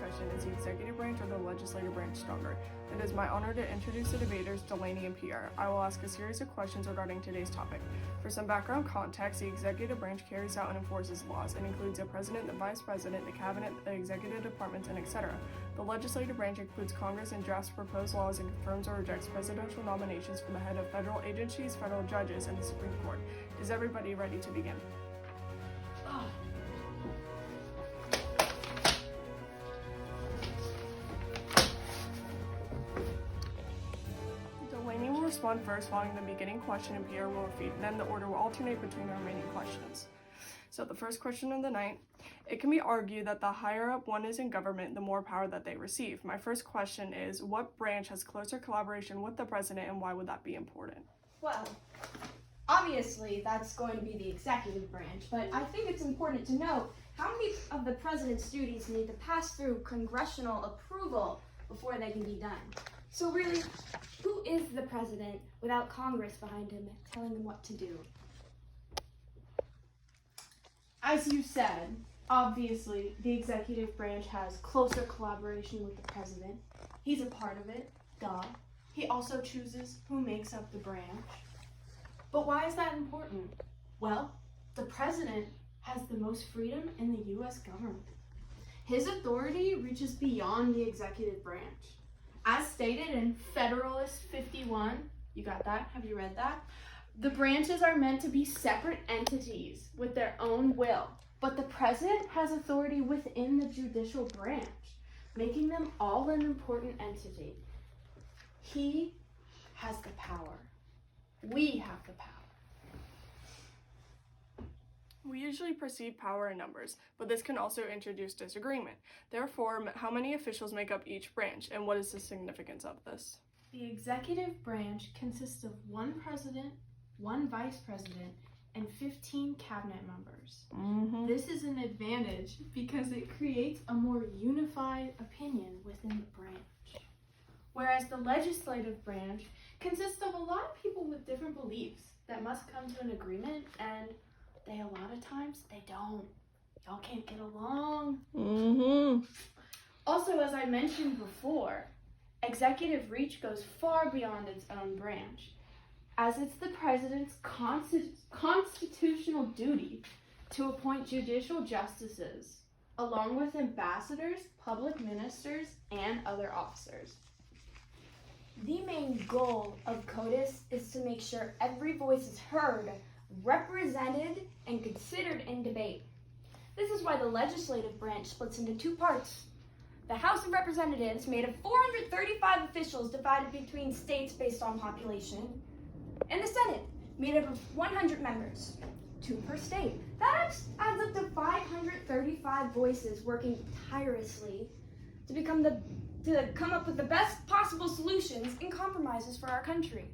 discussion, is the executive branch or the legislative branch stronger? It is my honor to introduce the debaters, Delaney and Pierre. I will ask a series of questions regarding today's topic. For some background context, the executive branch carries out and enforces laws. It includes the president, the vice president, the cabinet, the executive departments, and etc. The legislative branch includes Congress and drafts proposed laws and confirms or rejects presidential nominations for the head of federal agencies, federal judges, and the Supreme Court. Is everybody ready to begin? Delaney will respond first, following the beginning question, and Pierre will repeat. Then the order will alternate between the remaining questions. So the first question of the night: it can be argued that the higher up one is in government, the more power that they receive. My first question is, what branch has closer collaboration with the president, and why would that be important? Well, obviously that's going to be the executive branch, but I think it's important to know how many of the president's duties need to pass through congressional approval before they can be done. So really, who is the president without Congress behind him telling him what to do? As you said, obviously the executive branch has closer collaboration with the president. He's a part of it, duh. He also chooses who makes up the branch. But why is that important? Well, the president has the most freedom in the U.S. government. His authority reaches beyond the executive branch. As stated in Federalist 51, you got that? Have you read that? The branches are meant to be separate entities with their own will, but the president has authority within the judicial branch, making them all an important entity. He has the power. We have the power. We usually perceive power in numbers, but this can also introduce disagreement. Therefore, how many officials make up each branch, and what is the significance of this? The executive branch consists of one president, one vice president, and 15 cabinet members. This is an advantage because it creates a more unified opinion within the branch. Whereas the legislative branch consists of a lot of people with different beliefs that must come to an agreement, and a lot of times they don't. Y'all can't get along. Also, as I mentioned before, executive reach goes far beyond its own branch, as it's the president's constitutional duty to appoint judicial justices, along with ambassadors, public ministers, and other officers. The main goal of POTUS is to make sure every voice is heard, represented, and considered in debate. This is why the legislative branch splits into two parts. The House of Representatives, made of 435 officials divided between states based on population, and the Senate, made up of 100 members, 2 per state. That adds up to 535 voices working tirelessly to come up with the best possible solutions and compromises for our country.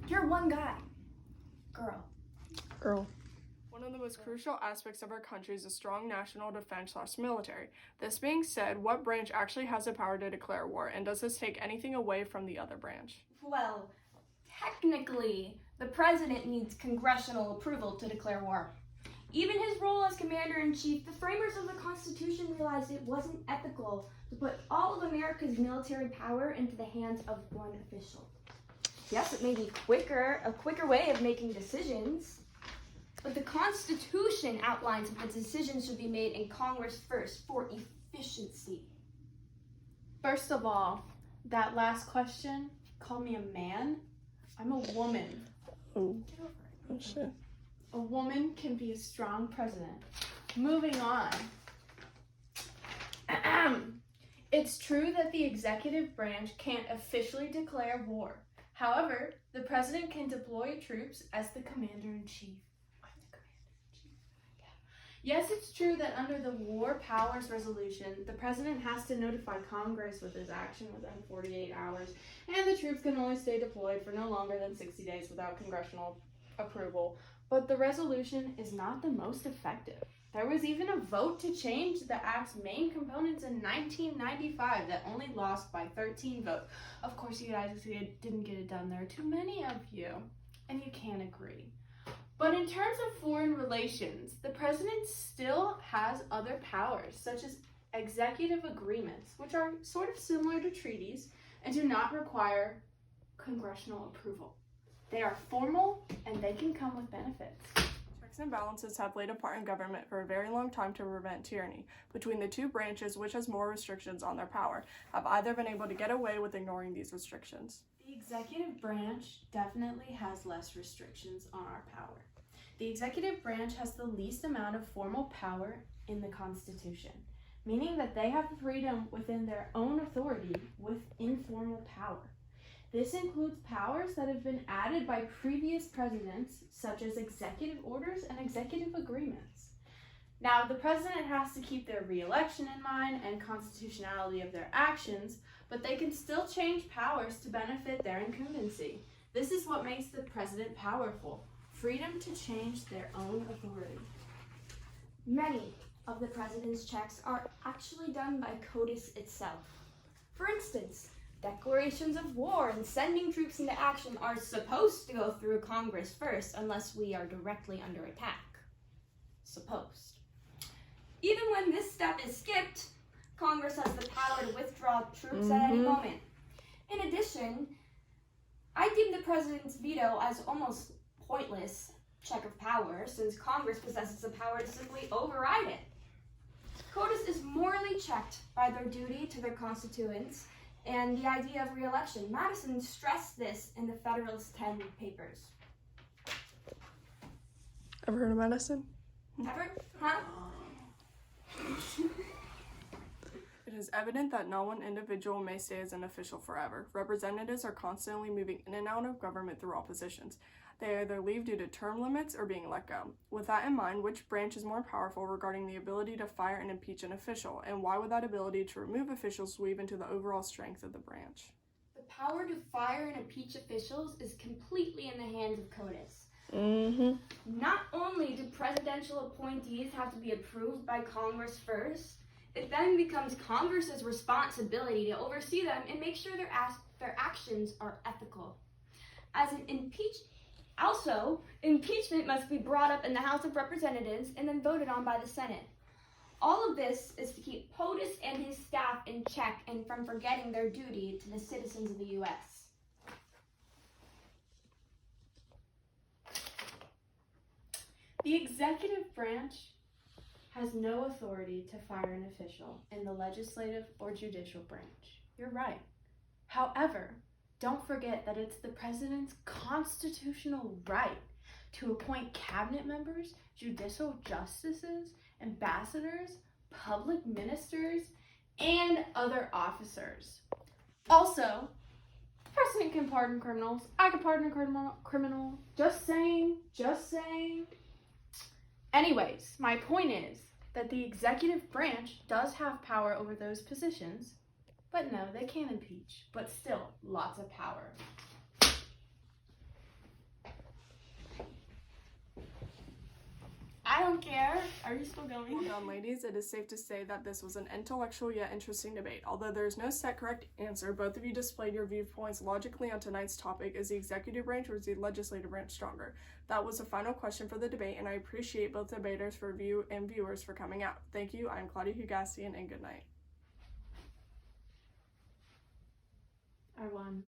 You're one guy. Girl. One of the most crucial aspects of our country is a strong national defense/military. This being said, what branch actually has the power to declare war, and does this take anything away from the other branch? Well, technically, the president needs congressional approval to declare war. Even his role as commander-in-chief, the framers of the Constitution realized it wasn't ethical to put all of America's military power into the hands of one official. Yes, it may be a quicker way of making decisions, but the Constitution outlines that the decisions should be made in Congress first for efficiency. First of all, that last question, call me a man. I'm a woman. Oh, Get over it. oh shit. A woman can be a strong president. Moving on. It's true that the executive branch can't officially declare war. However, the president can deploy troops as the commander-in-chief. I'm the commander-in-chief. Yeah. Yes, it's true that under the War Powers Resolution, the president has to notify Congress with his action within 48 hours, and the troops can only stay deployed for no longer than 60 days without congressional approval. But the resolution is not the most effective. There was even a vote to change the Act's main components in 1995 that only lost by 13 votes. Of course, you guys didn't get it done. There are too many of you, and you can't agree. But in terms of foreign relations, the president still has other powers, such as executive agreements, which are sort of similar to treaties and do not require congressional approval. They are formal and they can come with benefits. Checks and balances have played a part in government for a very long time to prevent tyranny. Between the two branches, which has more restrictions on their power, have either been able to get away with ignoring these restrictions. The executive branch definitely has less restrictions on our power. The executive branch has the least amount of formal power in the Constitution, meaning that they have freedom within their own authority with informal power. This includes powers that have been added by previous presidents, such as executive orders and executive agreements. Now, the president has to keep their re-election in mind and constitutionality of their actions, but they can still change powers to benefit their incumbency. This is what makes the president powerful: freedom to change their own authority. Many of the president's checks are actually done by POTUS itself. For instance, declarations of war and sending troops into action are supposed to go through Congress first unless we are directly under attack. Supposed. Even when this step is skipped, Congress has the power to withdraw troops at any moment. In addition, I deem the president's veto as almost pointless check of power, since Congress possesses the power to simply override it. POTUS is morally checked by their duty to their constituents and the idea of re-election. Madison stressed this in the Federalist 10 papers. Ever heard of Madison? Ever? Huh? It is evident that no one individual may stay as an official forever. Representatives are constantly moving in and out of government through all positions. They either leave due to term limits or being let go. With that in mind, which branch is more powerful regarding the ability to fire and impeach an official, and why would that ability to remove officials weave into the overall strength of the branch? The power to fire and impeach officials is completely in the hands of POTUS. Not only do presidential appointees have to be approved by Congress first, it then becomes Congress's responsibility to oversee them and make sure their actions are ethical. Also, impeachment must be brought up in the House of Representatives and then voted on by the Senate. All of this is to keep POTUS and his staff in check and from forgetting their duty to the citizens of the U.S. The executive branch has no authority to fire an official in the legislative or judicial branch. You're right. However, don't forget that it's the president's constitutional right to appoint cabinet members, judicial justices, ambassadors, public ministers, and other officers. Also, the president can pardon criminals. I can pardon a criminal. Just saying. Anyways, my point is that the executive branch does have power over those positions. But no, they can't impeach, but still, lots of power. I don't care. Are you still going? Well done, ladies. It is safe to say that this was an intellectual yet interesting debate. Although there is no set correct answer, both of you displayed your viewpoints logically on tonight's topic. Is the executive branch or is the legislative branch stronger? That was the final question for the debate, and I appreciate both debaters for viewers for coming out. Thank you. I'm Claudia Hugassian, and good night. I won.